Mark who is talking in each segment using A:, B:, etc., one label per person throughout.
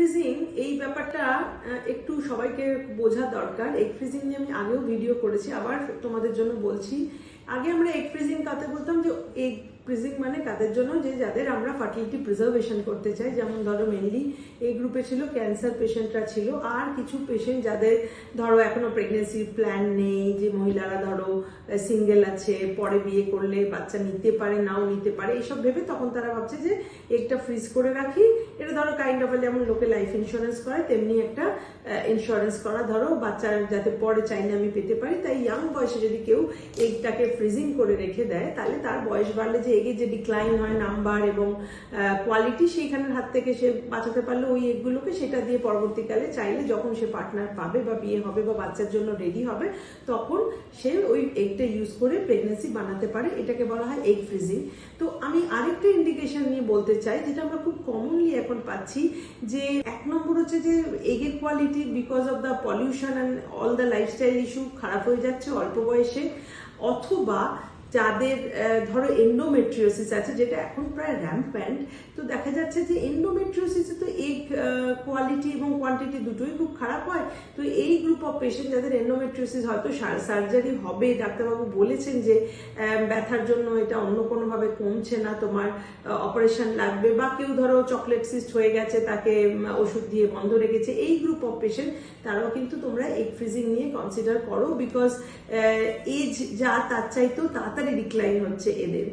A: Freezing এই ব্যাপারটা একটু সবাইকে বোঝা দরকার। এগ ফ্রিজিং নিয়ে আমি আগেও ভিডিও করেছি, আবার তোমাদের জন্য বলছি। আগে আমরা এগ ফ্রিজিং কাতে বলতাম যে এগ ফ্রিজিং মানে কাদের জন্য, যে যাদের আমরা ফার্টিলিটি প্রিজার্ভেশন করতে চাই। যেমন ধরো মেনলি এই গ্রুপে ছিল ক্যান্সার পেশেন্টরা ছিল, আর কিছু পেশেন্ট যাদের ধরো এখনো প্রেগনেন্সির প্ল্যান নেই, যে মহিলারা ধরো সিঙ্গেল আছে, পরে বিয়ে করলে বাচ্চা নিতে পারে নাও নিতে পারে, এইসব ভেবে তখন তারা ভাবছে যে এগটা ফ্রিজ করে রাখি। এটা ধরো কাইন্ড অফ যেমন লোকে লাইফ ইন্স্যুরেন্স করে তেমনি একটা ইন্স্যুরেন্স করা, ধরো বাচ্চার যাতে পরে চাইলে আমি পেতে পারি। তাই ইয়াং বয়সে যদি কেউ এগটাকে ফ্রিজিং করে রেখে দেয়, তাহলে তার বয়স বাড়লে যে এগের যে ডিক্লাইন হয় নাম্বার এবং কোয়ালিটি, সেইখানের হাত থেকে সে বাঁচাতে পারলে ওই এগগুলোকে, সেটা দিয়ে পরবর্তীকালে চাইলে যখন সে পার্টনার পাবে বা বিয়ে হবে বা বাচ্চার জন্য রেডি হবে, তখন সে ওই এগটা ইউজ করে প্রেগনেন্সি বানাতে পারে। এটাকে বলা হয় এগ ফ্রিজিং। তো আমি আরেকটা ইন্ডিকেশন নিয়ে বলতে চাই, যেটা আমরা খুব কমনলি এখন পাচ্ছি, যে এক নম্বর হচ্ছে যে এগের quality because of the pollution and all the lifestyle issue খারাপ হয়ে যাচ্ছে অল্প বয়সে, অথবা যাদের ধরো এন্ডোমেট্রিওসিস আছে, যেটা এখন প্রায় র্যাম্প্যান্ট। তো দেখা যাচ্ছে যে এন্ডোমেট্রিওসিসে তো এগ কোয়ালিটি এবং কোয়ান্টিটি দুটোই খুব খারাপ হয়। তো এই গ্রুপ অফ পেশেন্ট যাদের এন্ডোমেট্রিওসিস, হয়তো সার্জারি হবে, ডাক্তারবাবু বলেছেন যে ব্যথার জন্য এটা অন্য কোনোভাবে কমছে না, তোমার অপারেশন লাগবে, বা কেউ ধরো চকলেট সিস্ট হয়ে গেছে, তাকে ওষুধ দিয়ে বন্ধ রেখেছে, এই গ্রুপ অফ পেশেন্ট তারাও কিন্তু তোমরা এগ ফ্রিজিং নিয়ে কনসিডার করো। বিকজ এজ যা তার চাইতেও তাড়াতাড়ি ডিক্লাইন হচ্ছে এদের।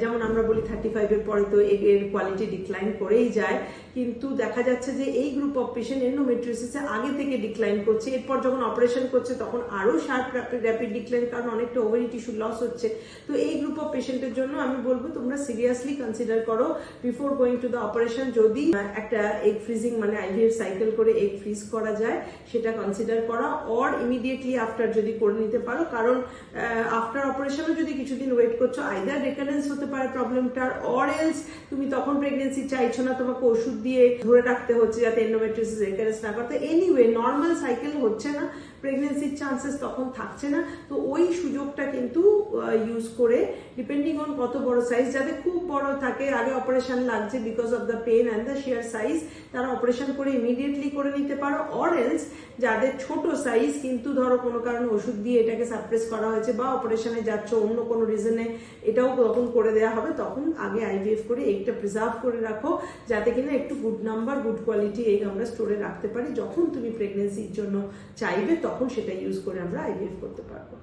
A: যেমন আমরা বলি 35-এর পরে তো এগের কোয়ালিটি ডিক্লাইন করেই যায়, কিন্তু দেখা যাচ্ছে যে এই গ্রুপ অফ পেশেন্ট এন্ডোমেট্রিওসিসে আগে থেকে ডিক্লাইন করছে, এরপর যখন অপারেশন করছে তখন আরো শার্প র্যাপিড ডিক্লাইন, কারণ অনেকটা ওভারি টিস্যু লস হচ্ছে। তো এই গ্রুপ অফ পেশেন্টের জন্য আমি বলবো তোমরা সিরিয়াসলি কনসিডার করো before going to the operation. যদি একটা এগ ফ্রিজিং মানে আইভিএফ সাইকেল করে এগ ফ্রিজ করা যায়, সেটা কনসিডার করা, অর ইমিডিয়েটলি আফটার যদি করে নিতে পারো। কারণ আফটার অপারেশনও যদি কিছুদিন ওয়েট করছো, আইদার রিকারেন্স হতে পারে প্রবলেমটার, অর এলস তুমি তখন প্রেগনেন্সি চাইছো না, তোমাকে ওষুধ দিয়ে ধরে রাখতে হচ্ছে যাতে এন্ডোমেট্রিওসিস রিকারেন্স না করতে। এনিওয়ে নর্মাল সাইকেল হচ্ছে না, প্রেগনেন্সির চান্সেস তখন থাকছে না। তো ওই সুযোগটা কিন্তু ইউজ করে, ডিপেন্ডিং অন কত বড় সাইজ, যাদের খুব বড় থাকে আগে অপারেশন লাগছে because of the pain and the sheer size, তারা অপারেশন করে ইমিডিয়েটলি করে নিতে পারো। অর এলস যাদের ছোট সাইজ কিন্তু ধরো কোনো কারণে ওষুধ দিয়ে এটাকে সাপ্রেস করা হয়েছে, বা অপারেশনে যাচ্ছ অন্য কোনো রিজনে, এটাও তখন করে দেওয়া হবে, তখন আগে আইভিএফ করে এগটা প্রিজার্ভ করে রাখো, যাতে কিনা একটু good number good quality egg আমরা স্টোরে রাখতে পারি। যখন তুমি প্রেগনেন্সির জন্য চাইবে তখন সেটা ইউজ করে আমরা আইভিএফ করতে পারবো।